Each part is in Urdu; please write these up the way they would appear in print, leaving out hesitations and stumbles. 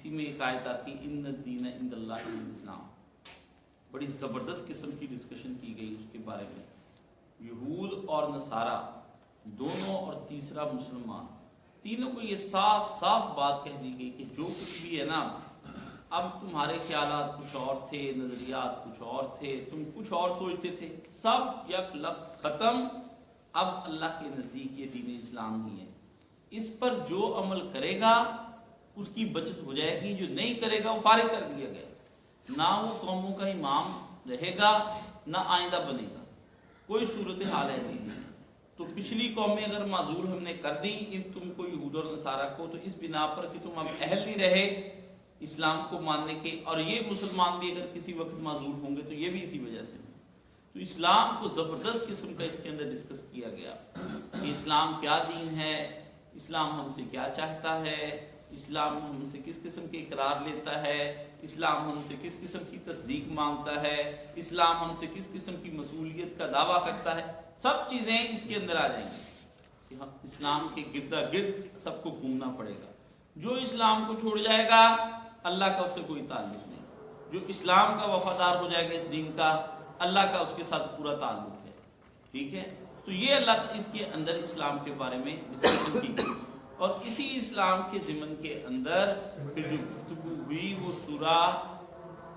اسی میں ایک آیت آتی ان الدین عند اللہ الاسلام. بڑی زبردست قسم کی ڈسکشن کی گئی اس کے بارے میں. یہود اور نصارہ دونوں اور تیسرا مسلمان، تینوں کو یہ صاف صاف بات کہہ دی گئی کہ جو کچھ بھی ہے نا، اب تمہارے خیالات کچھ اور تھے، نظریات کچھ اور تھے، تم کچھ اور سوچتے تھے، سب یک لخت ختم. اب اللہ کے نزدیک یہ دین اسلام ہی ہے. اس پر جو عمل کرے گا اس کی بچت ہو جائے گی، جو نہیں کرے گا وہ فارغ کر دیا گیا. نہ وہ قوموں کا امام رہے گا نہ آئندہ بنے گا. کوئی صورتحال ایسی نہیں. تو پچھلی قومیں اگر معذور ہم نے کر دی ان تم کو یہود اور نصارہ کو، تو اس بنا پر کہ تم اب اہل نہیں رہے اسلام کو ماننے کے، اور یہ مسلمان بھی اگر کسی وقت معذور ہوں گے تو یہ بھی اسی وجہ سے. تو اسلام کو زبردست قسم کا اس کے اندر ڈسکس کیا گیا کہ اسلام کیا دین ہے، اسلام ہم سے کیا چاہتا ہے، اسلام ہم سے کس قسم کے اقرار لیتا ہے، اسلام ہم سے کس قسم کی تصدیق مانگتا ہے، اسلام ہم سے کس قسم کی مسئولیت کا دعویٰ کرتا ہے. سب چیزیں اس کے اندر آ جائیں گی کہ اسلام کے گردا گرد سب کو گھومنا پڑے گا. جو اسلام کو چھوڑ جائے گا اللہ کا اس سے کوئی تعلق نہیں. جو اسلام کا وفادار ہو جائے گا اس دین کا، اللہ کا اس کے ساتھ پورا تعلق ہے. ٹھیک ہے. تو یہ اللہ اس کے اندر اسلام کے بارے میں ڈسکشن کی گئی. اور اسی اسلام کے ضمن کے اندر پھر جو گفتگو ہوئی وہ سورہ،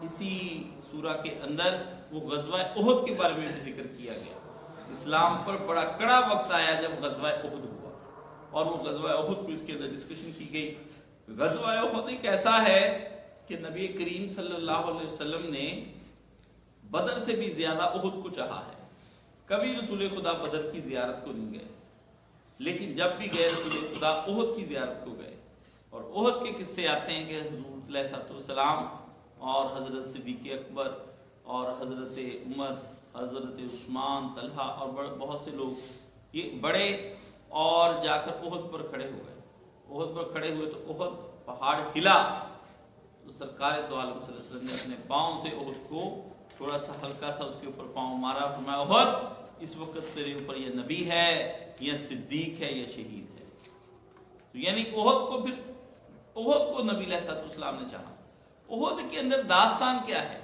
اسی سورہ کے اندر وہ غزوہ احد کے بارے میں بھی ذکر کیا گیا. اسلام پر بڑا کڑا وقت آیا جب غزوہ احد ہوا، اور وہ غزوہ احد کو اس کے اندر ڈسکشن کی گئی. غزوہ احد ایک ایسا ہے کہ نبی کریم صلی اللہ علیہ وسلم نے بدر سے بھی زیادہ احد کو چاہا ہے. کبھی رسول خدا بدر کی زیارت کو نہیں گئے، لیکن جب بھی گئے رسول خدا احد کی زیارت کو گئے. اور احد کے قصے آتے ہیں کہ حضور علیہ الصلوۃ والسلام اور حضرت صدیق اکبر اور حضرت عمر، حضرت عثمان، طلحہ اور بہت سے لوگ یہ بڑے اور جا کر احد پر کھڑے ہو گئے. احد پر کھڑے ہوئے تو احد پہاڑ ہلا. تو سرکار دو عالم صلی اللہ علیہ وسلم نے اپنے پاؤں سے احد کو تھوڑا سا ہلکا سا اس کے اوپر پاؤں مارا. فرمایا احد اس وقت تیرے اوپر یہ نبی ہے، یہ صدیق ہے، یہ شہید ہے. تو یعنی احد کو پھر احد کو نبی علیہ الصلوۃ والسلام نے چاہا. احد کے اندر داستان کیا ہے؟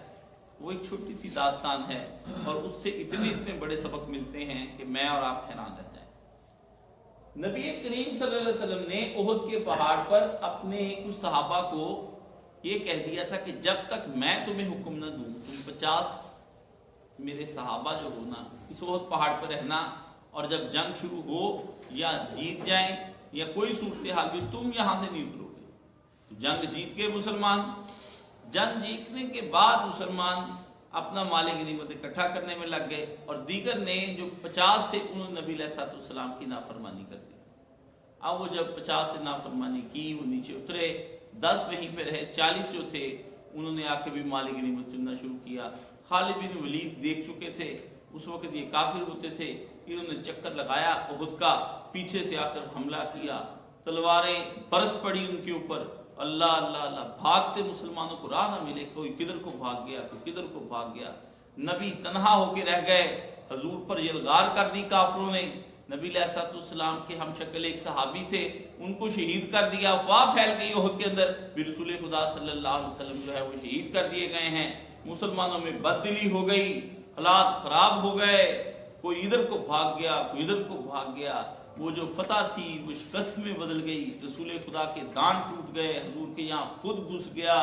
وہ ایک چھوٹی سی داستان ہے اور اس سے اتنے بڑے سبق ملتے ہیں کہ میں اور آپ حیران رہ جائیں. نبی کریم صلی اللہ علیہ وسلم نے احد کے پہاڑ پر اپنے کچھ صحابہ کو یہ کہہ دیا تھا کہ جب تک میں تمہیں حکم نہ دوں تم 50 میرے صحابہ جو ہونا اس احد پہاڑ پر رہنا، اور جب جنگ شروع ہو یا جیت جائیں یا کوئی صورتحال بھی تم یہاں سے نہیں اترو گے. تو جنگ جیت گئے مسلمان. جنگ جیتنے کے بعد مسلمان اپنا مال غنیمت اکٹھا کرنے میں لگ گئے، اور دیگر نے جو 50 تھے انہوں نے نبی علیہ الصلوۃ والسلام کی نافرمانی کر دی. اب وہ جب 50 سے نافرمانی کی وہ نیچے اترے، 10 وہیں پہ رہے، 40 جو تھے انہوں نے آ کے بھی مال غنیمت چننا شروع کیا. خالد بن ولید دیکھ چکے تھے اس وقت یہ کافر ہوتے تھے، انہوں نے چکر لگایا احد کا، پیچھے سے آ کر حملہ کیا، تلواریں برس پڑی ان کے اوپر. اللہ اللہ اللہ بھاگتے مسلمانوں کو راہ نہ ملے، کوئی کدھر کو بھاگ گیا کوئی کدھر کو بھاگ گیا. نبی تنہا ہو کے رہ گئے. حضور پر یلغار کر دی کافروں نے. نبی علیہ الصلوۃ والسلام کے ہم شکل ایک صحابی تھے ان کو شہید کر دیا. افواہ پھیل گئی احد کے اندر بھی رسول خدا صلی اللہ علیہ وسلم جو ہے وہ شہید کر دیے گئے ہیں. مسلمانوں میں بددلی ہو گئی، حالات خراب ہو گئے، کوئی ادھر کو بھاگ گیا کوئی ادھر کو بھاگ گیا. وہ جو فتح تھی وہ شکست میں بدل گئی. رسول خدا کے دان ٹوٹ گئے، حضور کے یہاں خود گھس گیا،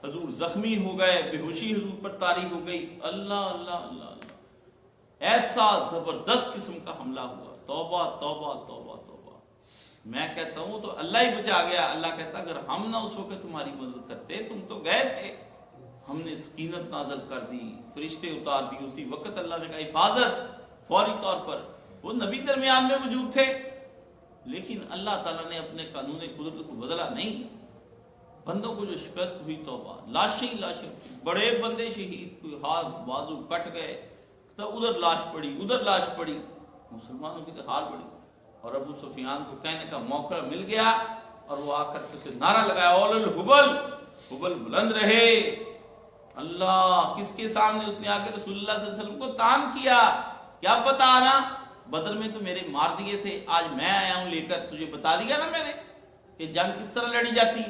حضور زخمی ہو گئے، بے ہوشی حضور پر طاری ہو گئی. اللہ اللہ اللہ اللہ، ایسا زبردست قسم کا حملہ ہوا. توبہ توبہ توبہ توبہ. میں کہتا ہوں تو اللہ ہی بچا گیا. اللہ کہتا اگر ہم نہ اس وقت تمہاری مدد کرتے، تم تو گئے تھے. ہم نے سکینت نازل کر دی، فرشتے اتار دی اسی وقت. اللہ نے کہا حفاظت فوری طور پر. وہ نبی درمیان میں موجود تھے لیکن اللہ تعالیٰ نے اپنے قانون قدرت کو بدلا نہیں. بندوں کو جو شکست ہوئی، توبہ، لاشیں لاشیں، بڑے بندے شہید، کوئی ہاتھ بازو کٹ گئے، تو ادھر لاش پڑی ادھر لاش پڑی. مسلمانوں کی تو حال بڑی. اور ابو سفیان کو کہنے کا موقع مل گیا اور وہ آ کر اسے نعرہ لگایا اول الحبل، حبل بلند رہے. اللہ کس کے سامنے اس نے آ کے رسول اللہ صلی اللہ علیہ وسلم کو تان کیا. کیا بتا نا بدر میں تو میرے مار دیے تھے، آج میں آیا ہوں لے کر تجھے بتا دیا نا میں نے کہ جنگ کس طرح لڑی جاتی.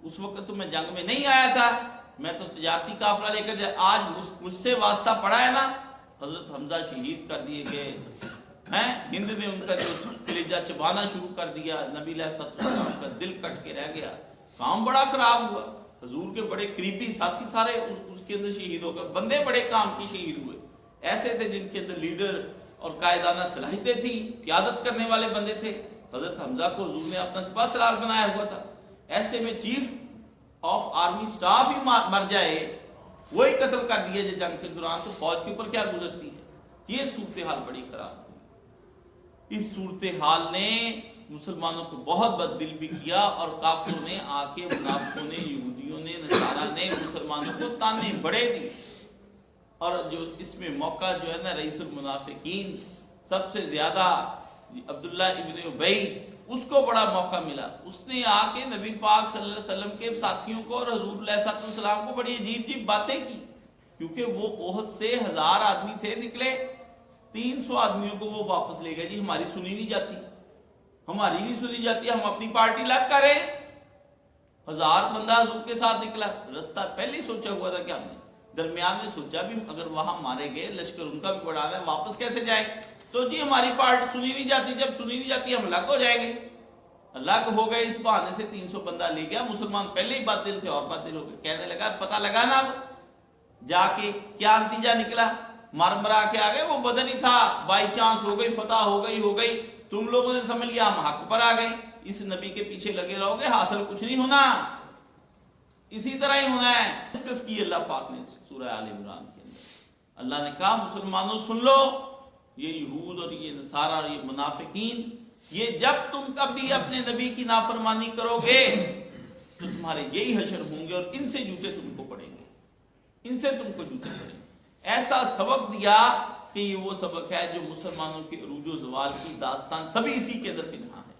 اس وقت تو میں جنگ میں نہیں آیا تھا، میں تو تجارتی قافلہ لے کر آج مجھ سے واسطہ پڑا ہے نا، حضرت حمزہ شہید کر دیے گئے ہیں، ہند نے ان کا جو کلیجہ چبانا شروع کر دیا، نبی علیہ السلام کا دل کٹ کے رہ گیا، کام بڑا خراب ہوا، حضور کے بڑے قریبی ساتھی سارے اس کے اندر شہید ہو گئے، بندے بڑے کام کی شہید ہوئے، ایسے تھے جن کے اندر لیڈر اور قائدانہ صلاحیتیں تھی، قیادت کرنے والے بندے تھے، حضرت حمزہ کو حضور نے اپنا سپاہ سالار بنایا ہوا تھا، ایسے میں چیف آف آرمی سٹاف ہی مر جائے، وہی قتل کر دیے جنگ کے دوران، تو فوج کے اوپر کیا گزرتی ہے؟ یہ صورتحال بڑی خراب ہوئی۔ اس صورتحال نے مسلمانوں کو بہت بد دل بھی کیا، اور کافروں نے آ کے، منافقوں نے، یہودیوں نے، نصارہ نے مسلمانوں کو تانے بڑے دیے، اور جو اس میں موقع جو ہے نا رئیس المنافقین سب سے زیادہ عبداللہ ابن ابی، اس کو بڑا موقع ملا، اس نے آ کے نبی پاک صلی اللہ علیہ وسلم کے ساتھیوں کو اور حضور علیہ السلام کو بڑی عجیب عجیب باتیں کی، کیونکہ وہ احد سے 1000 آدمی تھے نکلے، 300 آدمیوں کو وہ واپس لے گئے، جی ہماری سنی نہیں جاتی، ہماری نہیں سنی جاتی، ہم اپنی پارٹی لگ کریں، 1000 بندہ حضور کے ساتھ نکلا، رستہ پہلے ہی سوچا ہوا تھا کہ ہم نے، درمیان میں سوچا بھی اگر وہاں مارے گئے، لشکر ان کا بھی بڑھانا ہے، واپس کیسے جائیں، تو جی ہماری پارٹی سنی نہیں جاتی، جب سنی نہیں جاتی ہم الگ ہو جائیں گے، الگ ہو گئے، اس بہانے سے 300 بندہ لے گیا، مسلمان پہلے ہی باطل تھے اور باطل ہو گئے، کہنے لگا پتہ لگا نا جا کے کیا نتیجہ نکلا، مار مرا کے آ گئے، وہ بدن ہی تھا، بائی چانس ہو گئی، فتح ہو گئی، تم لوگوں نے سمجھ لیا ہم حق پر آ گئے، اس نبی کے پیچھے لگے رہو گے، حاصل کچھ نہیں ہونا، اسی طرح ہی ہونا ہے۔ ڈسکس کی اللہ پاک نے سورہ آل عمران کے اندر، اللہ نے کہا مسلمانوں سن لو، یہ یہود اور یہ نصارہ اور یہ منافقین، یہ جب تم کبھی اپنے نبی کی نافرمانی کرو گے تو تمہارے یہی حشر ہوں گے، اور ان سے جوتے تم کو پڑیں گے، ان سے تم کو جوتے پڑیں گے۔ ایسا سبق دیا کہ یہ وہ سبق ہے جو مسلمانوں کے عروج و زوال کی داستان سبھی اسی کے اندر پنہاں ہے،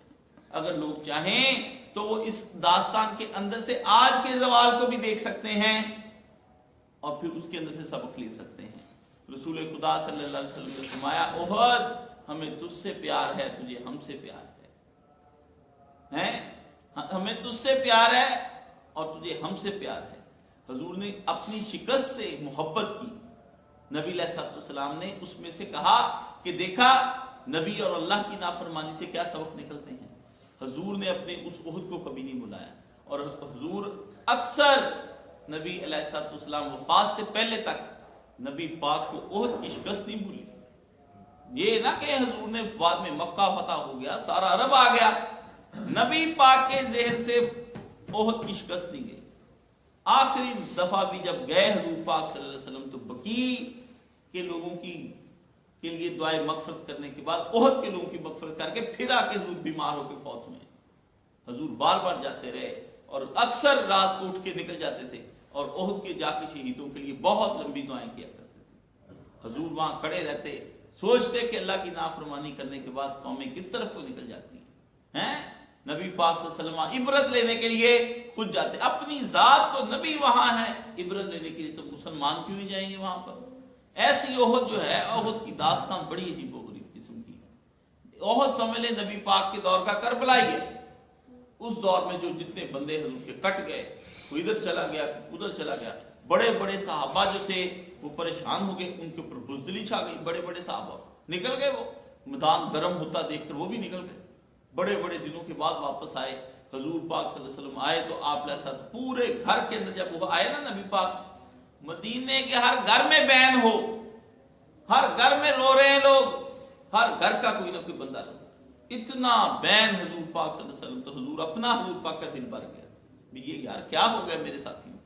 اگر لوگ چاہیں تو وہ اس داستان کے اندر سے آج کے زوال کو بھی دیکھ سکتے ہیں، اور پھر اس کے اندر سے سبق لے سکتے ہیں۔ رسول خدا صلی اللہ علیہ وسلم نے فرمایا احد ہمیں تجھ سے پیار ہے، تجھے ہم سے پیار ہے، ہمیں تجھ سے پیار ہے اور تجھے ہم سے پیار ہے۔ حضور نے اپنی شکست سے محبت کی، نبی علیہ السلام نے اس میں سے کہا کہ دیکھا نبی اور اللہ کی نافرمانی سے کیا سبق نکلتے ہیں۔ حضور نے اپنے اس احد کو کبھی نہیں بلایا، اور حضور اکثر نبی علیہ السلام وفات سے پہلے تک نبی پاک کو احد کی شکست نہیں بھولی۔ یہ نہ کہ حضور نے بعد میں مکہ فتح ہو گیا، سارا عرب آ گیا، نبی پاک کے ذہن سے احد کی شکست نہیں گئی۔ آخری دفعہ بھی جب گئے حضور پاک صلی اللہ علیہ وسلم تو بقیع کے لوگوں کے لیے دعائے مغفرت کرنے کے بعد احد کے لوگوں کی مغفرت کر کے پھر آ کے حضور بیمار ہو کے فوت ہوئے۔ حضور بار بار جاتے رہے اور اکثر رات کو اٹھ کے نکل جاتے تھے اور احد کے جا کے شہیدوں کے لیے بہت لمبی دعائیں کیا کرتے تھے۔ حضور وہاں کھڑے رہتے، سوچتے کہ اللہ کی نافرمانی کرنے کے بعد قومیں کس طرف کو نکل جاتی ہیں، نبی پاک صلی اللہ علیہ وسلم عبرت لینے کے لیے خود جاتے، اپنی ذات تو نبی وہاں ہے، عبرت لینے کے لیے تو مسلمان کیوں نہیں جائیں گے وہاں پر۔ ایسی احد جو ہے، احد کی داستان بڑی عجیب و غریب قسم کی ہے۔ احد سمجھ لیں نبی پاک کے دور کا کربلا ہی ہے۔ اس دور میں جو جتنے بندے حضور کے کٹ گئے، کوئی ادھر چلا گیا ادھر چلا گیا، بڑے بڑے صحابہ جو تھے وہ پریشان ہو گئے، ان کے اوپر بزدلی چھا گئی، بڑے بڑے صحابہ نکل گئے، وہ میدان گرم ہوتا دیکھ کر وہ بھی نکل گئے، بڑے بڑے دنوں کے بعد واپس آئے۔ حضور پاک صلی اللہ علیہ وسلم آئے تو آپ علیہ السلام پورے گھر کے اندر، جب وہ آئے نا نبی پاک، مدینے کے ہر گھر میں بین ہو، ہر گھر میں رو رہے ہیں لوگ، ہر گھر کا کوئی نہ کوئی بندہ رو، اتنا بین حضور پاک صلی اللہ علیہ وسلم، تو حضور اپنا حضور پاک کا دل بھر گیا، یہ یار کیا ہو گیا میرے ساتھیوں۔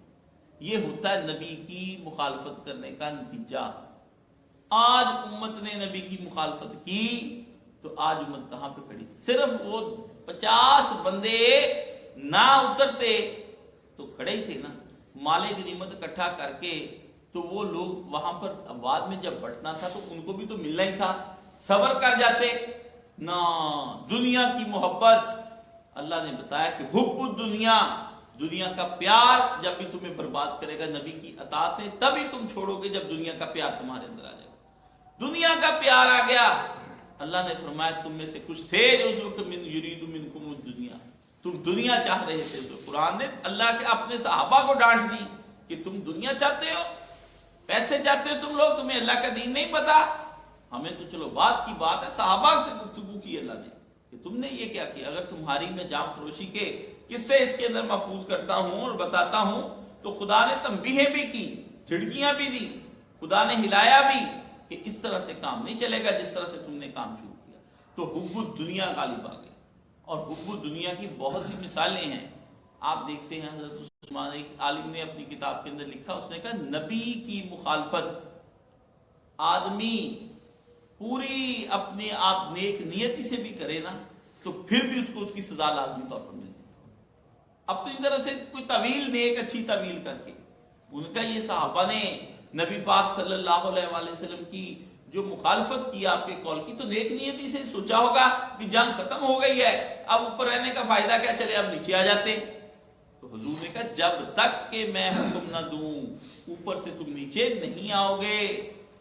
یہ ہوتا ہے نبی کی مخالفت کرنے کا نتیجہ۔ آج امت نے نبی کی مخالفت کی تو آج امت کہاں پہ کھڑی؟ صرف وہ 50 بندے نہ اترتے تو کھڑے ہی تھے نا، مال غنیمت اکٹھا کر کے، تو وہ لوگ وہاں پر بعد میں جب بٹنا تھا تو ان کو بھی تو ملنا ہی تھا، صبر کر جاتے نہ۔ دنیا کی محبت، اللہ نے بتایا کہ حب الدنیا، دنیا کا پیار جب بھی تمہیں برباد کرے گا، نبی کی اطاعتیں تبھی تم چھوڑو گے جب دنیا کا پیار تمہارے اندر آ جائے گا۔ دنیا کا پیار آ گیا، اللہ نے فرمایا تم میں سے کچھ تھے جو اس وقت من یرید منکم الدنیا، تم دنیا چاہ رہے تھے، تو قرآن نے اللہ کے اپنے صحابہ کو ڈانٹ دی کہ تم دنیا چاہتے ہو، پیسے چاہتے ہو تم لوگ، تمہیں اللہ کا دین نہیں پتا۔ ہمیں تو چلو بات کی بات ہے، صحابہ سے گفتگو کی اللہ نے کہ تم نے یہ کیا کیا۔ اگر تمہاری میں جام فروشی کے قصے اس کے اندر محفوظ کرتا ہوں اور بتاتا ہوں تو خدا نے تنبیہیں بھی کی، جھڑکیاں بھی دی، خدا نے ہلایا بھی کہ اس طرح سے کام نہیں چلے گا جس طرح سے تم نے کام شروع کیا۔ تو حب الدنیا غالب آ گئی، اور حب الدنیا کی بہت سی مثالیں ہیں۔ آپ دیکھتے ہیں حضرت عثمان، ایک عالم نے اپنی کتاب کے اندر لکھا، اس نے کہا نبی کی مخالفت آدمی پوری اپنے آپ نیک نیتی سے بھی کرے نا تو پھر بھی اس کو اس کی سزا لازمی طور پر ملتی ہے، اپنی طرف سے کوئی طویل نیک اچھی طویل کر کے۔ ان کا یہ صحابہ نے نبی پاک صلی اللہ علیہ وآلہ وسلم کی جو مخالفت کی آپ کے قول کی، تو نیک نیتی سے سوچا ہوگا کہ جنگ ختم ہو گئی ہے، اب اوپر رہنے کا فائدہ کیا، چلے اب نیچے آ جاتے۔ تو حضور نے کہا جب تک کہ میں حکم نہ دوں اوپر سے تم نیچے نہیں آؤ گے۔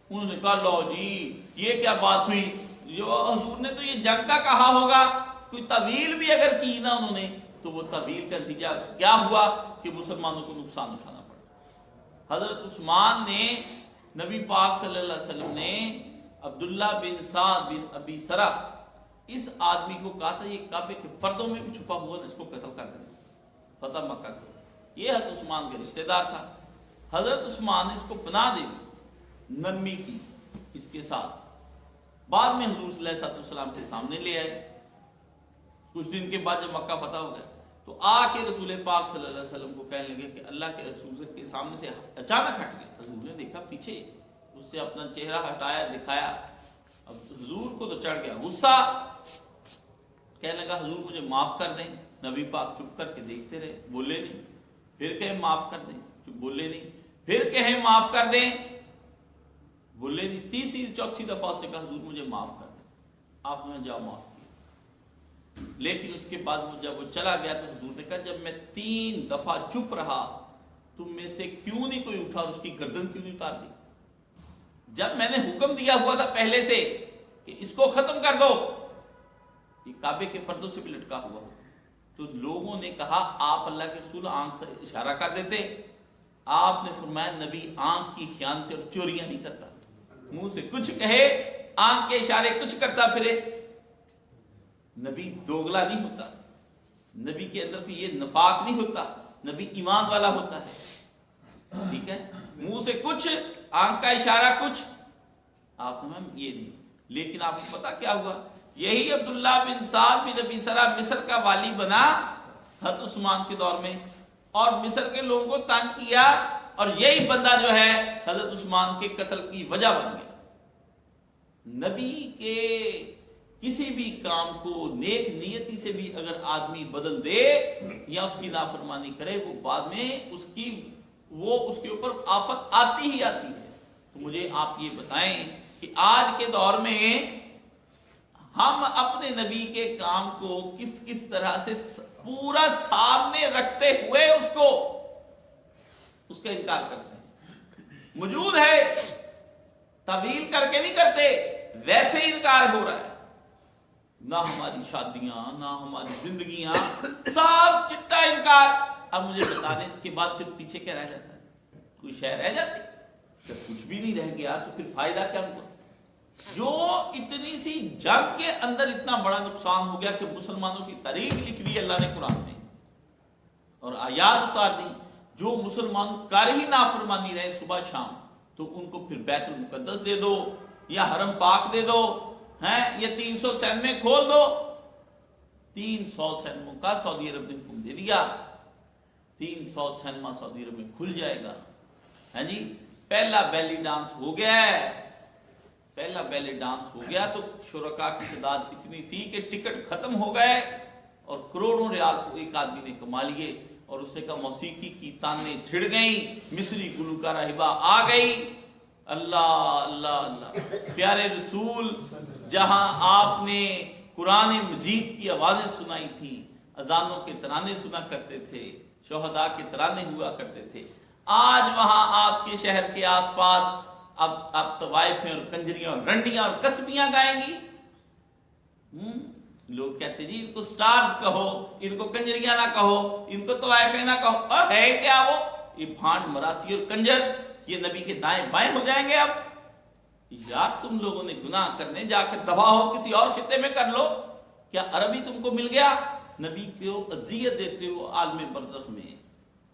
انہوں نے کہا لو جی یہ کیا بات ہوئی، جو حضور نے تو یہ جنگ کا کہا ہوگا، کوئی طویل بھی اگر کی نا انہوں نے تو وہ طویل کا نتیجہ کیا ہوا کہ مسلمانوں کو نقصان اٹھانا پڑا۔ حضرت عثمان نے، نبی پاک صلی اللہ علیہ وسلم نے عبداللہ بن سعد بن ابی سرا اس آدمی کو کہا تھا یہ کعبے کے پردوں میں بھی چھپا ہوا، اس کو قتل کر دینا فتح مکہ کو۔ یہ حضرت عثمان کے رشتہ دار تھا۔ حضرت عثمان نے اس کو پناہ دے دی، نرمی کی اس کے ساتھ۔ بعد میں حضور صلی اللہ علیہ وسلم کے سامنے لے آئے، کچھ دن کے بعد جب مکہ فتح ہو گیا تو آ کے رسول پاک صلی اللہ علیہ وسلم کو کہنے لگے کہ اللہ کے رسول کے سامنے سے اچانک ہٹ گئے۔ حضور نے دیکھا پیچھے، اس سے اپنا چہرہ ہٹایا، دکھایا۔ اب حضور کو تو چڑھ گیا غصہ، کہنے لگا حضور مجھے معاف کر دیں۔ نبی پاک چپ کر کے دیکھتے رہے، بولے نہیں۔ پھر کہیں معاف کر دیں، چپ، بولے نہیں۔ پھر کہیں معاف کر دیں، بولے نہیں۔ تیسری چوتھی دفعہ سے کہا حضور مجھے معاف کر دیں، آپ نے جاؤ معاف کیا۔ لیکن اس کے بعد جب وہ چلا گیا تو حضور نے کہا جب میں 3 دفعہ چپ رہا تم میں سے کیوں نہیں کوئی اٹھا اور اس کی گردن کیوں نہیں اتار دی؟ جب میں نے حکم دیا ہوا تھا پہلے سے کہ اس کو ختم کر دو، یہ کعبے کے پردوں سے بھی لٹکا ہوا، تو لوگوں نے کہا آپ اللہ کے رسول آنکھ سے اشارہ کر دیتے۔ آپ نے فرمایا نبی آنکھ کی خیانتیں اور چوریاں نہیں کرتا، منہ سے کچھ کہے آنکھ کے اشارے کچھ کرتا پھرے۔ نبی دوگلا نہیں ہوتا، نبی کے اندر بھی یہ نفاق نہیں ہوتا، نبی ایمان والا ہوتا ہے، ٹھیک ہے۔ منہ سے کچھ، آنکھ کا اشارہ کچھ، آپ نے یہ نہیں۔ لیکن آپ کو پتا کیا ہوا، یہی عبداللہ بن سعد بن ابی سرا مصر کا والی بنا حضرت عثمان کے دور میں، اور مصر کے لوگوں کو تنگ کیا، اور یہی بندہ جو ہے حضرت عثمان کے قتل کی وجہ بن گیا۔ نبی کے کسی بھی کام کو نیک نیتی سے بھی اگر آدمی بدل دے یا اس کی نافرمانی کرے، وہ بعد میں اس کے اوپر آفت آتی ہی آتی ہے۔ تو مجھے آپ یہ بتائیں کہ آج کے دور میں ہم اپنے نبی کے کام کو کس طرح سے پورا سامنے رکھتے ہوئے اس کا انکار کرتے ہیں۔ موجود ہے، طویل کر کے نہیں کرتے، ویسے ہی انکار ہو رہا ہے۔ نہ ہماری شادیاں، نہ ہماری زندگیاں، سب چٹا انکار۔ اب مجھے بتا دیں اس کے بعد پھر پیچھے کیا رہ جاتا ہے؟ کوئی شے رہ جاتی؟ جب کچھ بھی نہیں رہ گیا تو پھر فائدہ کیا ہوا؟ جو اتنی سی جنگ کے اندر اتنا بڑا نقصان ہو گیا کہ مسلمانوں کی تاریخ لکھ لی اللہ نے قرآن میں اور آیات اتار دی، جو مسلمان کر ہی نافرمانی رہے صبح شام، تو ان کو پھر بیت المقدس دے دو یا حرم پاک دے دو، یا 300 سینمے کھول دو۔ 300 سینموں کا سعودی عرب نے حکم دے دیا، 300 سینما سعودی عرب میں کھل جائے گا۔ ہاں جی، پہلا بیلی ڈانس ہو گیا ہے، پہلا بیلی ڈانس ہو گیا تو شرکاء کی تعداد اتنی تھی کہ ٹکٹ ختم ہو گئے اور کروڑوں ریال کو ایک آدمی نے کما لیے، اور اسے کا موسیقی کی تانیں چھڑ گئیں، مصری گلوکارہ ہبا آ گئی۔ اللہ اللہ اللہ، پیارے رسول جہاں آپ نے قرآن مجید کی آوازیں سنائی تھی، اذانوں کے ترانے سنا کرتے تھے، شہداء کے ترانے ہوا کرتے تھے، آج وہاں آپ کے شہر کے آس پاس اب طوائفیں اور کنجریاں اور رنڈیاں اور کسبیاں گائیں گی۔ لوگ کہتے جی ان کو سٹارز کہو، ان کو کنجریاں نہ کہو، ان کو طوائفیں نہ کہو، ہے کیا وہ؟ یہ بھانڈ مراسی اور کنجر یہ نبی کے دائیں بائیں ہو جائیں گے اب؟ یا تم لوگوں نے گناہ کرنے جا کر دفاع ہو کسی اور خطے میں کر لو، کیا عربی تم کو مل گیا؟ نبی کو اذیت دیتے ہو عالم برزخ میں،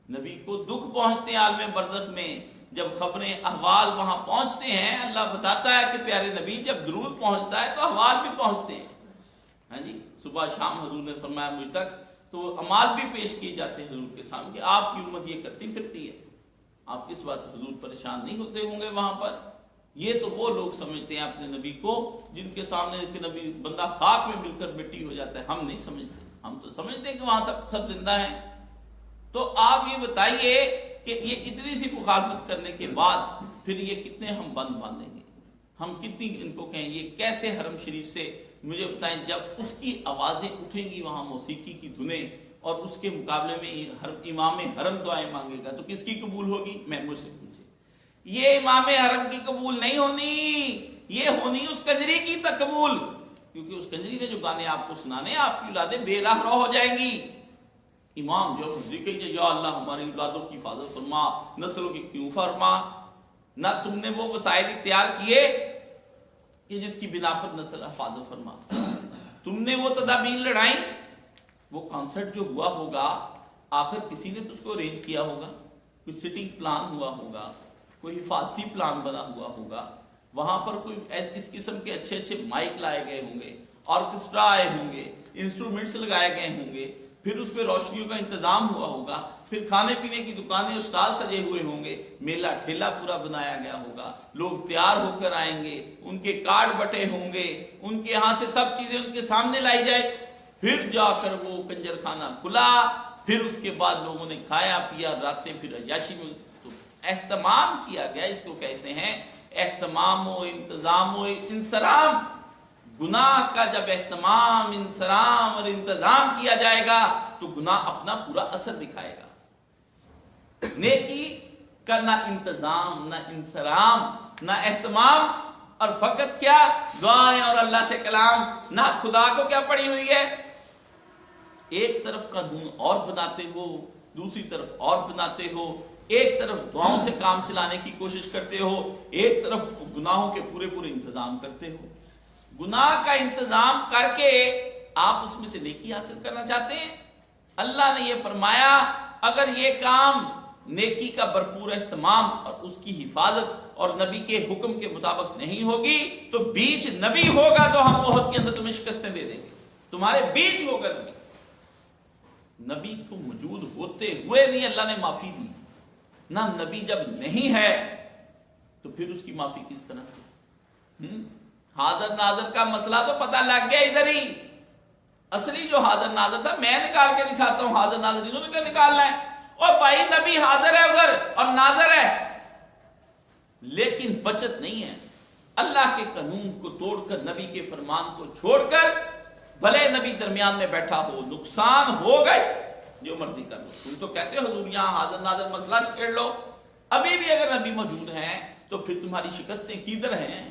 نبی کو دکھ پہنچتے ہیں عالم برزخ میں، جب خبریں احوال وہاں پہنچتے ہیں اللہ بتاتا ہے کہ پیارے نبی جب درود پہنچتا ہے تو احوال بھی پہنچتے ہیں، ہاں جی، صبح شام حضور نے فرمایا مجھ تک تو اعمال بھی پیش کیے جاتے ہیں حضور کے سامنے کہ آپ کی امت یہ کرتی پھرتی ہے، آپ اس بات حضور پریشان نہیں ہوتے ہوں گے وہاں پر؟ یہ تو وہ لوگ سمجھتے ہیں اپنے نبی کو جن کے سامنے کہ نبی بندہ خاک میں مل کر مٹی ہو جاتا ہے، ہم نہیں سمجھتے، ہم تو سمجھتے ہیں کہ وہاں سب زندہ ہیں۔ تو آپ یہ بتائیے کہ یہ اتنی سی مخالفت کرنے کے بعد پھر یہ کتنے ہم بند باندھیں گے، ہم کتنی ان کو کہیں، یہ کیسے حرم شریف سے مجھے بتائیں جب اس کی آوازیں اٹھیں گی وہاں موسیقی کی دھنیں اور اس کے مقابلے میں امام حرم دعائیں مانگے گا تو کس کی قبول ہوگی؟ میں مجھ سے پوچھے، یہ امام حرم کی قبول نہیں ہونی، یہ ہونی اس کنجری کی قبول، کیونکہ اس کنجری نے جو گانے آپ کو سنانے آپ کی اولادیں بے راہ رو ہو جائیں گی۔ امام جو ذکر یا اللہ ہماری اولادوں کی حفاظت فرما، نسلوں کی کیوں فرما، نہ تم نے وہ وسائل اختیار کیے کہ جس کی بنا پر نسل حفاظت فرما، تم نے وہ تدابیر لڑائیں، وہ کانسرٹ جو ہوا ہوگا آخر کسی نے تو اس کو ارینج کیا ہوگا، کوئی سٹنگ پلان ہوا ہوگا، کوئی حفاظتی پلان بنا ہوا ہوگا، وہاں پر کوئی اس قسم کے اچھے اچھے مائک لائے گئے ہوں گے، آرکسٹرا آئے ہوں گے، انسٹرومنٹس لگائے گئے ہوں گے، پھر اس پہ روشنیوں کا انتظام ہوا ہوگا، پھر کھانے پینے کی دکانیں اور اسٹال سجے ہوئے ہوں گے، میلہ ٹھیلا پورا بنایا گیا ہوگا، لوگ تیار ہو کر آئیں گے، ان کے کارڈ بٹے ہوں گے، ان کے یہاں سے سب چیزیں ان کے سامنے لائی جائے، پھر جا کر وہ کنجر خانہ کھلا، پھر اس کے بعد لوگوں نے کھایا پیا، راتیں پھر عیاشی میں تو اہتمام کیا گیا، اس کو کہتے ہیں اہتمام و انتظام و انصرام۔ گناہ کا جب اہتمام، انصرام اور انتظام کیا جائے گا تو گناہ اپنا پورا اثر دکھائے گا۔ نیکی کا نہ انتظام، نہ انصرام، نہ اہتمام، اور فقط کیا دعائیں اور اللہ سے کلام، نہ خدا کو کیا پڑی ہوئی ہے، ایک طرف قانون اور بناتے ہو، دوسری طرف اور بناتے ہو، ایک طرف دعاؤں سے کام چلانے کی کوشش کرتے ہو، ایک طرف گناہوں کے پورے پورے انتظام کرتے ہو۔ گناہ کا انتظام کر کے آپ اس میں سے نیکی حاصل کرنا چاہتے ہیں؟ اللہ نے یہ فرمایا اگر یہ کام نیکی کا بھرپور اہتمام اور اس کی حفاظت اور نبی کے حکم کے مطابق نہیں ہوگی تو بیچ نبی ہوگا تو ہم احد کے اندر تمہیں شکستیں دے دیں گے، تمہارے بیچ ہوگا نبی۔ نبی کو موجود ہوتے ہوئے نہیں اللہ نے معافی دی، نہ نبی جب نہیں ہے تو پھر اس کی معافی کس طرح سے؟ حاضر ناظر کا مسئلہ تو پتہ لگ گیا ادھر ہی، اصلی جو حاضر ناظر تھا میں نکال کے دکھاتا ہوں، حاضر ناظر انہوں نے کیا نکالنا ہے؟ اور بھائی نبی حاضر ہے ادھر اور ناظر ہے، لیکن بچت نہیں ہے۔ اللہ کے قانون کو توڑ کر، نبی کے فرمان کو چھوڑ کر، بھلے نبی درمیان میں بیٹھا ہو، نقصان ہو گئے، جو مرضی کر لو۔ تم تو کہتے ہو حضور یہاں حاضر ناظر مسئلہ چھیڑ لو، ابھی بھی اگر نبی موجود ہیں تو پھر تمہاری شکستیں کدھر ہیں؟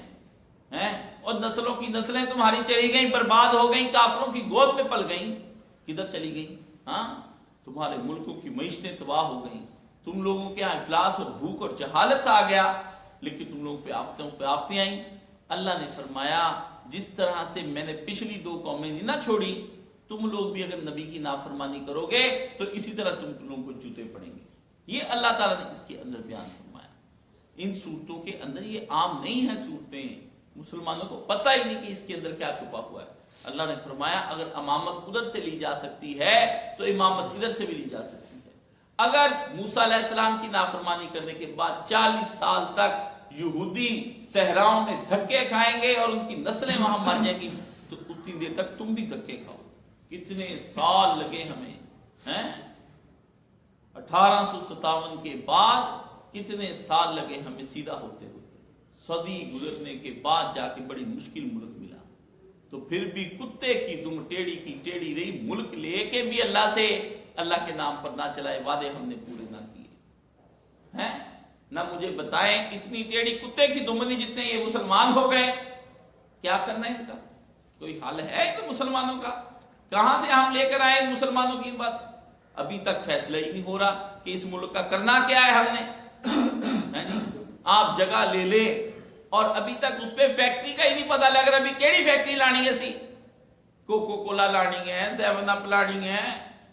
اور نسلوں کی نسلیں تمہاری چلی گئیں، برباد ہو گئیں، کافروں کی گود میں پل گئیں، کدھر چلی گئیں؟ تمہارے ملکوں کی معیشتیں تباہ ہو گئیں، تم لوگوں کے یہاں افلاس اور بھوک اور جہالت آ گیا، لیکن تم لوگوں پہ آفتوں پہ آفتیں آئیں۔ اللہ نے فرمایا جس طرح سے میں نے پچھلی دو قومیں نہیں نہ چھوڑی، تم لوگ بھی اگر نبی کی نافرمانی کرو گے تو اسی طرح تم لوگوں کو جوتے پڑیں گے۔ یہ اللہ تعالیٰ نے اس کے اندر بیان فرمایا۔ ان صورتوں کے اندر یہ عام نہیں ہے صورتیں، مسلمانوں کو پتہ ہی نہیں کہ اس کے اندر کیا چھپا ہوا ہے۔ اللہ نے فرمایا اگر امامت ادھر سے لی جا سکتی ہے تو امامت ادھر سے بھی لی جا سکتی ہے۔ اگر موسیٰ علیہ السلام کی نافرمانی کرنے کے بعد 40 سال تک یہودی صحراؤں میں دھکے کھائیں گے اور ان کی نسلیں وہاں مر جائیں گی تو اتنی دیر تک تم بھی دھکے کھاؤ۔ کتنے سال لگے ہمیں، 1857 کے بعد کتنے سال لگے ہمیں سیدھا ہوتے ہوتے، صدی گزرنے کے بعد جا کے بڑی مشکل ملک ملا، تو پھر بھی کتے کی دم ٹیڑھی کی ٹیڑھی رہی، ملک لے کے بھی اللہ سے اللہ کے نام پر نہ چلائے، وعدے ہم نے پورے نہ کیے ہیں۔ نہ مجھے بتائیں اتنی ٹیڑھی کتے کی دمنی جتنے یہ مسلمان ہو گئے، کیا کرنا ہے ان کا؟ کوئی حل ہے ان مسلمانوں کا؟ کہاں سے ہم لے کر آئے ان مسلمانوں کی بات؟ ابھی تک فیصلہ ہی نہیں ہو رہا کہ اس ملک کا کرنا کیا ہے ہم نے. آپ جگہ لے لیں اور ابھی تک اس پہ فیکٹری کا ہی نہیں پتا لگ رہا. ابھی کیڑی فیکٹری لانی ہے سی؟ کوکو کولا لانی ہے, 7 اپ لانی ہے,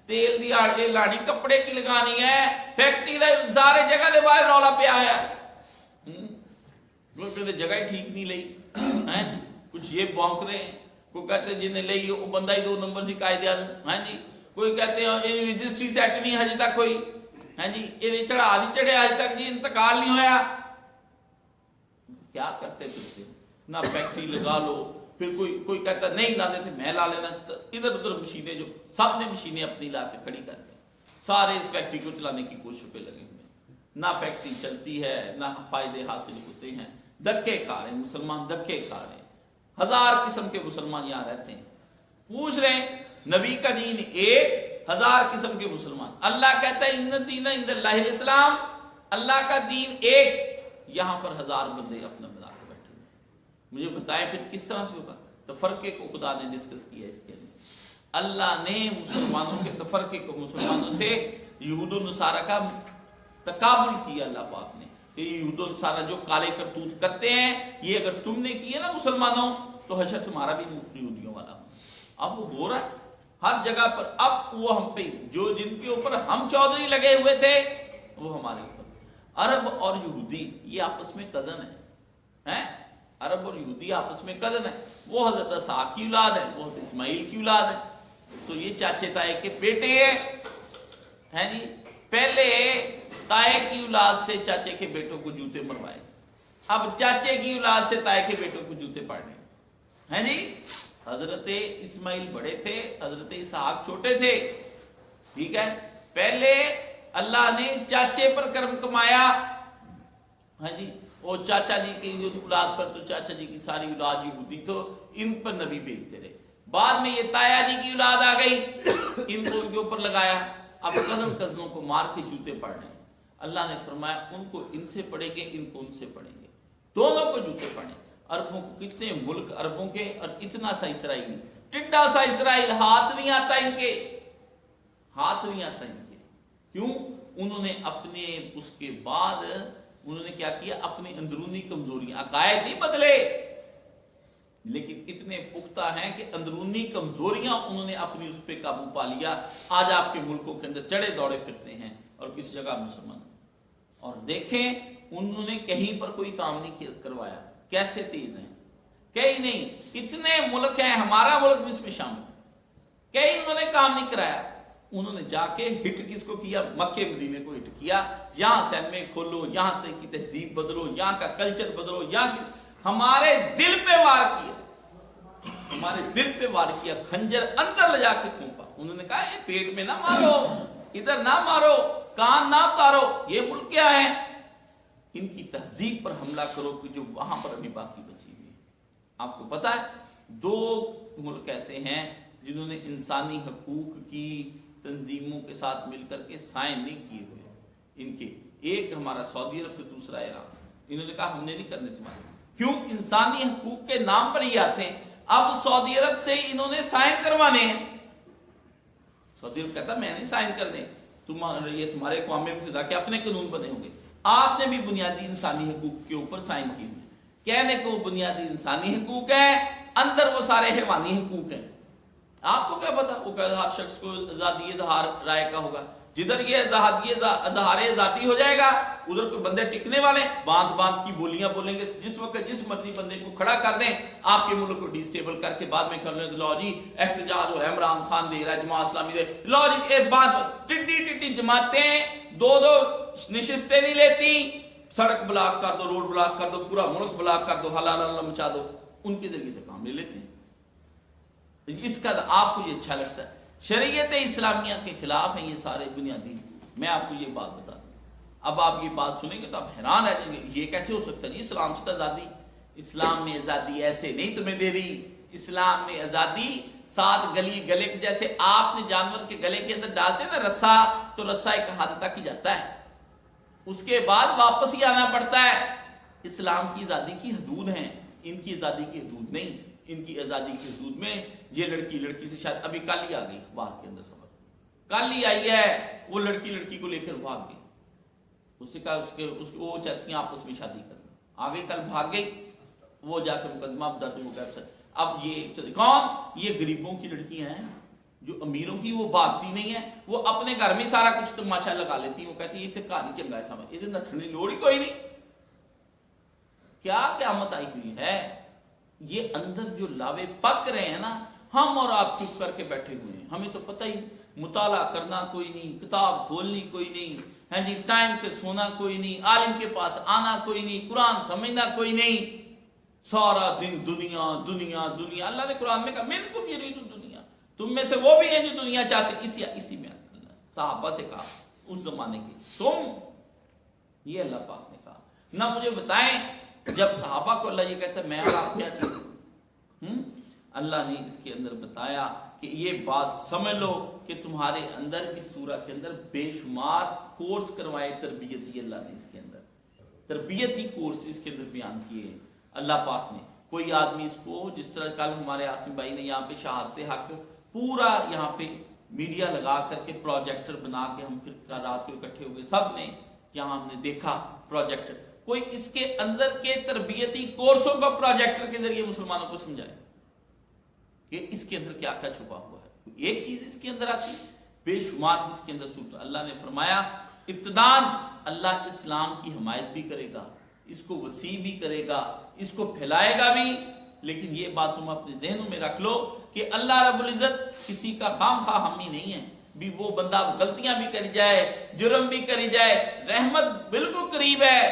تیل دی آڑے لانی, کپڑے کی لگانی ہے, فیکٹری سارے جگہ دے باہر رولا پیا ہے. جگہ ہی ٹھیک نہیں لئی, کچھ یہ بونک رہے ہیں. کوئی کہتے ہیں جنہیں لئی وہ بندہ ہی 2 نمبر سی قائد اعظم. ہاں جی, کوئی کہتے ہیں رجسٹری سیٹ نہیں ہجے تک ہوئی. ہاں جی, یہ چڑھا نہیں چڑھے آج تک جی, انتقال نہیں ہویا. کیا کرتے تھے؟ نہ فیکٹری لگا لو, پھر کوئی کہتا نہیں لا دیتے, میں لا لینا. ادھر ادھر مشینیں, جو سب نے مشینیں اپنی لا کے کھڑی کر دی, سارے اس فیکٹری کو چلانے کی کوشش پہ لگے ہوئے. نہ فیکٹری چلتی ہے, نہ فائدے حاصل ہوتے ہیں. دھکے کھا رہے ہیں مسلمان, دھکے کھا رہے ہیں. 1000 قسم کے مسلمان یہاں رہتے ہیں. پوچھ رہے ہیں نبی کا دین ایک, 1000 قسم کے مسلمان. اللہ کہتا ہے ان الدین عند اللہ الاسلام, اللہ کا دین ایک. یہاں پر 1000 بندے اپنا بنا کے بیٹھے ہوئے. مجھے بتائیں پھر کس طرح سے ہوگا؟ تفرقے کو خدا نے ڈسکس کیا اس کے لیے. اللہ نے مسلمانوں کے تفرقے کو مسلمانوں سے یہود و نصارہ کا تقابل کیا. اللہ پاک نے کہ یہود و نصارہ جو کالے کرتوت کرتے ہیں, یہ اگر تم نے کیے نا مسلمانوں, تو حشر تمہارا بھی یہودیوں والا. اب وہ ہو رہا ہے ہر جگہ پر. اب وہ ہم پہ جو جن کے اوپر ہم چودھری لگے ہوئے تھے وہ ہمارے اوپر. عرب اور یہودی یہ آپس میں کزن ہے. عرب اور یہودی آپس میں کزن ہے. وہ حضرت اسحاق کی اولاد ہے, وہ حضرت اسماعیل کی اولاد ہے. تو یہ چاچے تائے کے بیٹے ہیں جی. پہلے تائے کی اولاد سے چاچے کے بیٹوں کو جوتے مروائے, اب چاچے کی اولاد سے تائے کے بیٹوں کو جوتے پڑنے ہیں جی. حضرت اسماعیل بڑے تھے, حضرت اسحاق چھوٹے تھے. ٹھیک ہے, پہلے اللہ نے چاچے پر کرم کمایا. ہاں جی, وہ چاچا جی کی اولاد پر, تو چاچا جی کی ساری اولاد یہودی, تو ان پر نبی بھیجتے رہے. بعد میں یہ تایا جی کی اولاد آ گئی, ان کو ان کے اوپر لگایا. اب کزنوں کو مار کے جوتے پڑنے. اللہ نے فرمایا ان کو ان سے پڑیں گے, ان کو ان سے پڑیں گے, دونوں کو جوتے پڑیں. عربوں کو کتنے ملک عربوں کے, اور اتنا سا اسرائیل, ٹڈا سا اسرائیل, ہاتھ نہیں آتا ان کے, ہاتھ نہیں آتا ان کے. کیوں؟ انہوں نے اپنے اس کے بعد انہوں نے کیا کیا, اپنی اندرونی کمزوریاں, عقائد نہیں بدلے, لیکن اتنے پختہ ہیں کہ اندرونی کمزوریاں انہوں نے اپنی اس پہ قابو پا لیا. آج آپ کے ملکوں کے اندر چڑے دوڑے پھرتے ہیں, اور کس جگہ مسلمان. اور دیکھیں انہوں نے کہیں پر کوئی کام نہیں کروایا. کیسے تیز ہیں, کہیں نہیں. اتنے ملک ہیں, ہمارا ملک بھی اس میں شامل, کہیں انہوں نے کام نہیں کرایا. انہوں نے جا کے ہٹ کس کو کیا؟ مکے مدینے کو ہٹ کیا. یہاں سے میں کھولو, یہاں کی تہذیب بدلو, یہاں کا کلچر بدلو, یہاں کی, ہمارے دل پہ وار کیا, ہمارے دل پہ وار کیا. خنجر اندر لے جا کے پھونکا. انہوں نے کہا یہ پیٹ میں نہ مارو, ادھر نہ مارو, کان نہ اتارو, یہ ملک کیا ہے, ان کی تہذیب پر حملہ کرو کہ جو وہاں پر ابھی باقی بچی ہوئی ہے. آپ کو پتا ہے 2 ملک ایسے ہیں جنہوں نے انسانی حقوق کی تنظیموں کے ساتھ مل کر کے سائن نہیں کیے ہوئے ان کے. ایک ہمارا سعودی عرب, تو دوسرا ایران. انہوں نے کہا ہم نے نہیں کرنے تمہارے. کیوں؟ انسانی حقوق کے نام پر ہی آتے ہیں. اب سعودی عرب سے انہوں نے سائن کروانے ہیں. سعودی عرب کہتا میں نہیں سائن کرنے, یہ تمہارے اقوام متحدہ کے اپنے قانون بنے ہوں گے, آپ نے بھی بنیادی انسانی حقوق کے اوپر سائن کیے ہوئے. کہنے کو بنیادی انسانی حقوق ہیں, اندر وہ سارے حیوانی حقوق ہیں. آپ کو کیا پتا, وہ کہ ہر شخص کو آزادی اظہار رائے کا ہوگا. جدھر یہ اظہار آزادی ہو جائے گا ادھر کوئی بندے ٹکنے والے باندھ باندھ کی بولیاں بولیں گے. جس وقت جس مرضی بندے کو کھڑا کر دیں, آپ کے ملک کو ڈیسٹیبل کر کے بعد میں کر لیں, لو جی احتجاج ہو رہا ہے, عمران خان دے رہا ہے, جماعت اسلامی دے, لو جی ایک بات, ٹٹی جماعتیں 2 نشستیں نہیں لیتی, سڑک بلاک کر دو, روڈ بلاک کر دو, پورا ملک بلاک کر دو, حلال اللہ مچا دو, ان کے ذریعے سے کام لے لیتے ہیں. اس کا آپ کو یہ اچھا لگتا ہے. شریعت اسلامیہ کے خلاف ہیں یہ سارے بنیادی. میں آپ کو یہ بات بتا دوں, اب آپ یہ بات سنیں گے تو آپ حیران رہ جائیں گے, یہ کیسے ہو سکتا ہے جی اسلام سے آزادی. اسلام میں آزادی ایسے نہیں تمہیں دے رہی. اسلام میں آزادی 7 گلے کے جیسے آپ نے جانور کے گلے کے اندر ڈالتے نا رسا, تو رسا ایک حد تک ہی جاتا ہے, اس کے بعد واپس ہی آنا پڑتا ہے. اسلام کی آزادی کی حدود ہیں, ان کی آزادی کی حدود نہیں. ان کی آزادی کی حدود میں یہ لڑکی سے شاید ابھی کل ہی آ گئی اخبار کے اندر خبر، کل ہی آئی ہے، وہ لڑکی کو لے کر بھاگ گئی، اس سے کہا وہ چاہتی ہیں آپس میں شادی کرنا، آگے کل بھاگ گئی، وہ جا کر مقدمہ درج ہو گیا۔ اب یہ کون؟ یہ غریبوں کی لڑکیاں ہیں، جو امیروں کی وہ بھاگتی نہیں ہے، وہ اپنے گھر میں سارا کچھ تماشا لگا لیتی، وہ کہتی ہے یہ کہانی چنگا ہے سمجھ، یہ نٹھنے لوڑ ہی کوئی نہیں۔ کیا قیامت آئی ہوئی ہے؟ یہ اندر جو لاوے پک رہے ہیں نا، ہم اور آپ چپ کر کے بیٹھے ہوئے ہیں، ہمیں تو پتہ ہی، مطالعہ کرنا کوئی نہیں، کتاب کھولنی کوئی نہیں، ہاں جی، ٹائم سے سونا کوئی نہیں، عالم کے پاس آنا کوئی نہیں، قرآن سمجھنا کوئی نہیں، سارا دن دنیا دنیا دنیا۔ اللہ نے قرآن میں کہا منکم یرید الدنیا، تم میں سے وہ بھی ہیں جو دنیا چاہتے ہیں، اسی میں اللہ صحابہ سے کہا اس زمانے کے تم، یہ اللہ پاک نے کہا نہ مجھے بتائیں جب صحابہ کو اللہ یہ کہتا ہے میں اور آپ کیا چیز، اللہ نے اس کے اندر بتایا کہ یہ بات سمجھ لو کہ تمہارے اندر اس سورہ کے اندر بے شمار کورس کروائے تربیتی، اللہ نے اس کے اندر تربیتی کورس اس کے اندر بیان کیے اللہ پاک نے۔ کوئی آدمی اس کو جس طرح کل ہمارے عاصم بھائی نے یہاں پہ شہادت حق پورا یہاں پہ میڈیا لگا کر کے پروجیکٹر بنا کے ہم پھر رات کو اکٹھے ہوئے سب نے یہاں ہم نے دیکھا پروجیکٹر، کوئی اس کے اندر کے تربیتی کورسوں کو پروجیکٹر کے ذریعے مسلمانوں کو سمجھائے کہ اس کے اندر کیا کیا چھپا ہوا ہے، ایک چیز اس کے اندر آتی، بے شمار اس کے اندر صورت۔ اللہ نے فرمایا ابتدان اللہ اسلام کی حمایت بھی کرے گا، اس کو وسیع بھی کرے گا، اس کو پھیلائے گا بھی، لیکن یہ بات تم اپنے ذہنوں میں رکھ لو کہ اللہ رب العزت کسی کا خام خواہ حامی نہیں ہے، بھی وہ بندہ غلطیاں بھی کری جائے، جرم بھی کری جائے، رحمت بالکل قریب ہے،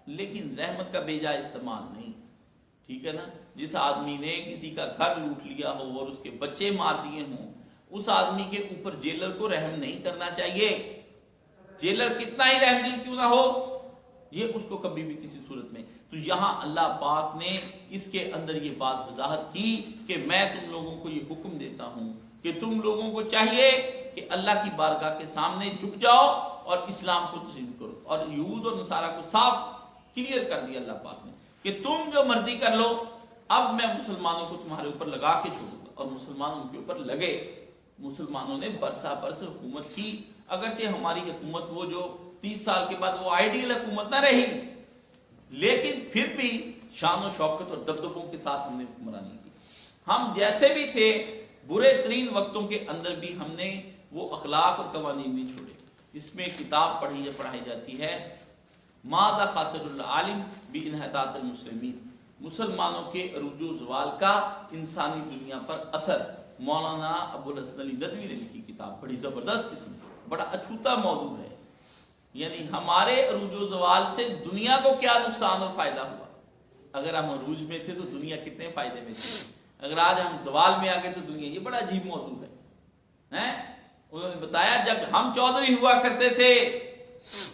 لیکن رحمت کا بیجا استعمال نہیں، ٹھیک ہے نا۔ جس آدمی نے کسی کا گھر لوٹ لیا ہو اور اس کے بچے مار دیے ہوں، اس آدمی کے اوپر جیلر کو رحم نہیں کرنا چاہیے، جیلر کتنا ہی رحم دل کیوں نہ ہو، یہ اس کو کبھی بھی کسی صورت میں۔ تو یہاں اللہ پاک نے اس کے اندر یہ بات وضاحت کی کہ میں تم لوگوں کو یہ حکم دیتا ہوں کہ تم لوگوں کو چاہیے کہ اللہ کی بارگاہ کے سامنے جھک جاؤ اور اسلام کو تسلیم کرو، اور یہود اور نصارہ کو صاف کلیئر کر دیا اللہ پاک نے کہ تم جو مرضی کر لو، اب میں مسلمانوں کو تمہارے اوپر لگا کے چھوڑوں گا، اور مسلمانوں کے اوپر لگے۔ مسلمانوں نے برسا برس حکومت کی، اگرچہ ہماری حکومت وہ جو 30 سال کے بعد وہ آئیڈیل حکومت نہ رہی، لیکن پھر بھی شان و شوکت اور دبدبوں کے ساتھ ہم نے حکمرانی کی۔ ہم جیسے بھی تھے برے ترین وقتوں کے اندر بھی ہم نے وہ اخلاق اور قوانین نہیں چھوڑے۔ اس میں کتاب پڑھائی جاتی ہے ماذا خاسر العالم بانحطاط المسلمین، مسلمانوں کے عروج و زوال کا انسانی دنیا پر اثر، مولانا ابوالحسن علی ندوی نے لکھی کتاب، بڑی زبردست قسم، بڑا اچھوتا موضوع ہے، یعنی ہمارے عروج و زوال سے دنیا کو کیا نقصان اور فائدہ ہوا۔ اگر ہم عروج میں تھے تو دنیا کتنے فائدے میں تھی، اگر آج ہم زوال میں آ گئے تو دنیا، یہ بڑا عجیب موضوع ہے۔ انہوں نے بتایا جب ہم چودھری ہوا کرتے تھے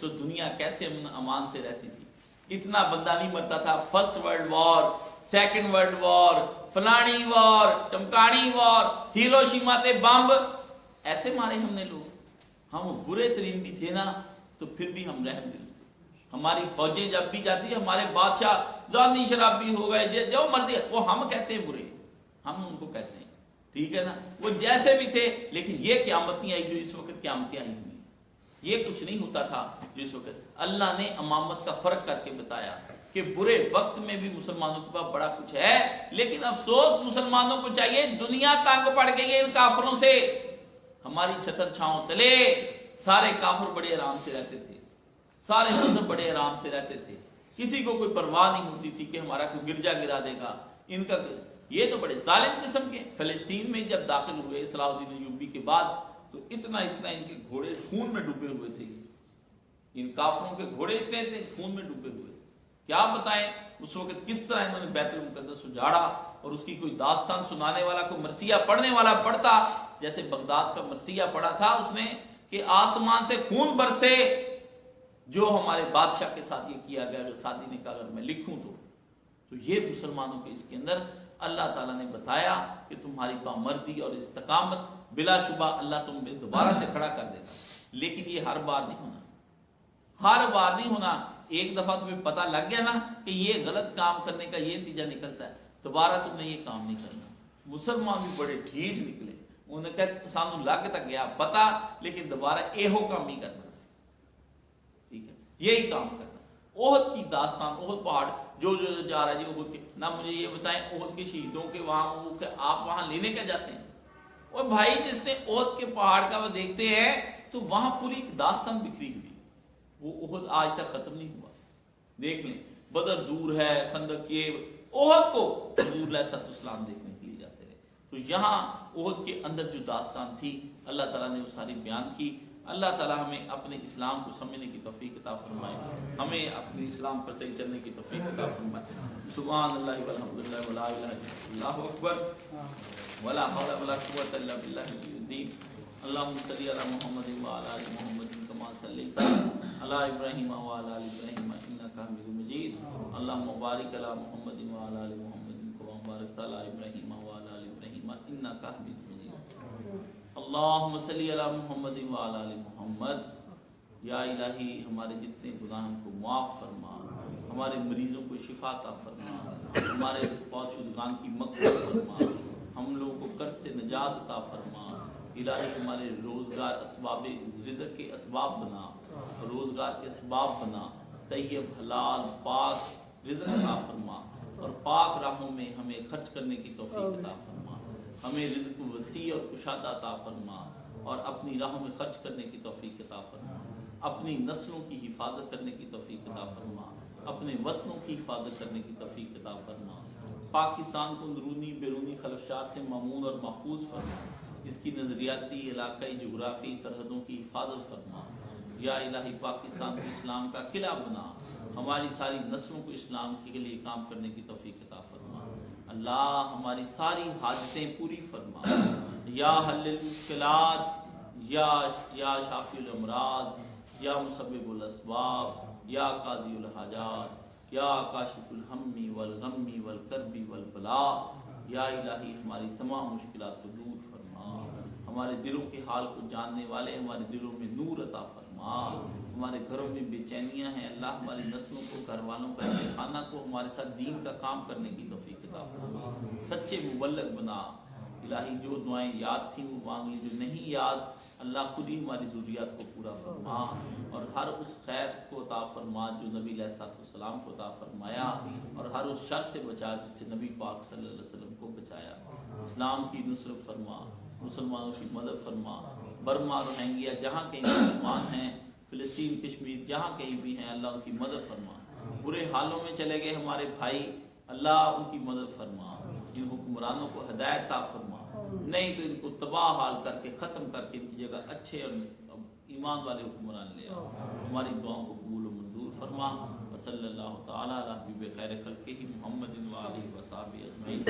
تو دنیا کیسے امن امان سے رہتی تھی، اتنا بندہ نہیں مرتا تھا، first world war, second world war, فلانی وار، ٹمکانی وار، ہیروشیما تے بمب، ایسے مارے ہم نے لوگ۔ ہم برے ترین بھی تھے نا تو پھر بھی ہم رحم دل تھے۔ ہماری فوجیں جب بھی جاتی، ہمارے بادشاہ زانی شرابی ہو گئے، جو مرضی، وہ ہم کہتے ہیں برے، ہم ان کو کہتے ہیں، ٹھیک ہے نا، وہ جیسے بھی تھے، لیکن یہ قیامت نہیں آئی جو اس وقت قیامتیں آئی ہوئی، یہ کچھ نہیں ہوتا تھا جو اس وقت۔ اللہ نے امامت کا فرق کر کے بتایا کہ برے وقت میں بھی مسلمانوں کے پاس بڑا کچھ ہے، لیکن افسوس مسلمانوں کو چاہیے، دنیا تنگ پڑ گئی ہے ان کافروں سے، ہماری چھتر چھاؤں تلے سارے کافر بڑے آرام سے رہتے تھے، سارے مذہب بڑے آرام سے رہتے تھے، کسی کو کوئی پرواہ نہیں ہوتی تھی کہ ہمارا کوئی گرجا گرا دے گا، ان کا یہ تو بڑے ظالم قسم کے۔ فلسطین میں جب داخل ہوئے صلاح الدین ایوبی کے بعد تو اتنا ان کے گھوڑے خون میں ڈوبے ہوئے تھے، ان کافروں کے گھوڑے اتنے تھے خون میں ڈوبے ہوئے، کیا بتائیں اس وقت کس طرح انہوں نے بیت المقدس اجاڑا، اور اس کی کوئی داستان سنانے والا، کوئی مرثیہ پڑھنے والا پڑھتا، جیسے بغداد کا مرثیہ پڑھا تھا اس نے کہ آسمان سے خون برسے، جو ہمارے بادشاہ کے ساتھ یہ کیا گیا۔ سادی نے کہا اگر میں لکھوں تو یہ مسلمانوں کے اس کے اندر اللہ تعالیٰ نے بتایا کہ تمہاری بامردی اور استقامت بلا شبہ اللہ تمہیں دوبارہ سے کھڑا کر دے گا، لیکن یہ ہر بار نہیں ہونا، ہر بار نہیں ہونا۔ ایک دفعہ تمہیں پتہ لگ گیا نا کہ یہ غلط کام کرنے کا یہ نتیجہ نکلتا ہے، تو دوبارہ تم نے یہ کام نہیں کرنا. مسلمان بھی بڑے ڈھیٹ نکلے, انہوں نے کہا سانو لگ تک گیا پتا, لیکن دوبارہ ایہو کام نہیں کرنا. ٹھیک ہے, یہی کام کرنا. احد کی داستان, احد پہاڑ جو جا رہا ہے جی احد کے, نہ مجھے یہ بتائیں احد کے شہیدوں کے وہاں آپ وہاں لینے کیا جاتے ہیں؟ اور بھائی جس نے احد کے پہاڑ کا وہ دیکھتے ہیں تو وہاں پوری ایک داستان بکھری ہوئی, وہ احد آج تک ختم نہیں ہوا. دیکھ لیں بدر دور ہے, خندق یہ, احد کو حضور علیہ السلام دیکھنے کے لیے جاتے رہے. تو یہاں احد کے اندر جو داستان تھی اللہ تعالیٰ نے وہ ساری بیان کی. اللہ تعالیٰ ہمیں اپنے اسلام کو سمجھنے کی توفیق عطا فرمائے, ہمیں اپنے اسلام پر صحیح چلنے کی توفیق عطا فرمائے. سبحان اللہ والحمد للہ ولا الہ الا اللہ اکبر ولا حول ولا قوۃ الا باللہ العلی العظیم. اللہم صلی علی محمد وعلی آل محمد کما صلیت علی ابراہیم وعلی آل ابراہیم انک حمید مجید. اللہم بارک علی محمد وعلی آل محمد کما بارکت علی ابراہیم وعلی آل ابراہیم انک حمید مجید. اللہم صلی علی محمد وعلی آل محمد. یا الہی ہمارے جتنے گناہ کو معاف فرما, ہمارے مریضوں کو شفا عطا فرما, ہمارے فوت شدگان کی مغفرت فرما, ہم لوگوں کو قرض سے نجات عطا فرما. الہی ہمارے روزگار اسباب رزق کے اسباب بنا, روزگار کے اسباب بنا, طیب حلال پاک رزق عطا فرما, اور پاک راہوں میں ہمیں خرچ کرنے کی توفیق عطا فرما. ہمیں رزق وسیع اور کشادہ عطا فرما, اور اپنی راہوں میں خرچ کرنے کی توفیق عطا فرما. اپنی نسلوں کی حفاظت کرنے کی توفیق عطا فرما, اپنے وطنوں کی حفاظت کرنے کی توفیق عطا فرما. پاکستان کو اندرونی بیرونی خلفشات سے مامون اور محفوظ فرما. اس کی نظریاتی علاقائی جغرافی سرحدوں کی حفاظت فرما. یا الہی پاکستان کو اسلام کا قلعہ بنا, ہماری ساری نسلوں کو اسلام کے لیے کام کرنے کی توفیق عطا فرما. اللہ ہماری ساری حاجتیں پوری فرما. یا حل المشکلات, یا شافی الامراض, یا مسبب الاسباب, یا قاضی الحاجات, یا کاشف الہم والغم والکرب والبلاء. یا الہی ہماری تمام مشکلات کو دور فرما. ہمارے دلوں کے حال کو جاننے والے ہمارے دلوں میں نور عطا فرما. ہمارے گھروں میں بے چینیاں ہیں, اللہ ہماری نسلوں کو, گھر والوں کو, اہل خانہ کو ہمارے ساتھ دین کا کام کرنے کی توفیق عطا فرما. سچے مبلغ بنا. الہی جو دعائیں یاد تھیں وہ مانگ لی, جو نہیں یاد اللہ خود ہی ہماری ضروریات کو پورا فرما, اور ہر اس خیر کو عطا فرما جو نبی علیہ السلام کو عطا فرمایا, اور ہر اس شر سے بچا جس سے نبی پاک صلی اللہ علیہ وسلم کو بچایا. اسلام کی نصرت فرما, مسلمانوں کی مدد فرما. برما روہنگیا جہاں کہیں مسلمان ہیں, فلسطین کشمیر جہاں کہیں بھی ہیں, اللہ ان کی مدد فرما. برے حالوں میں چلے گئے ہمارے بھائی, اللہ ان کی مدد فرما. ان حکمرانوں کو ہدایت عطا فرما, نہیں تو ان کو تباہ حال کر کے ختم کر کے ان کی جگہ اچھے اور ایمان والے حکمران لے آؤ. ہماری دعاؤں کو قبول و منظور فرما. وصلی اللہ تعالی علی حبیب خیر خلقہ محمد و آلہ و صحبہ اجمعین.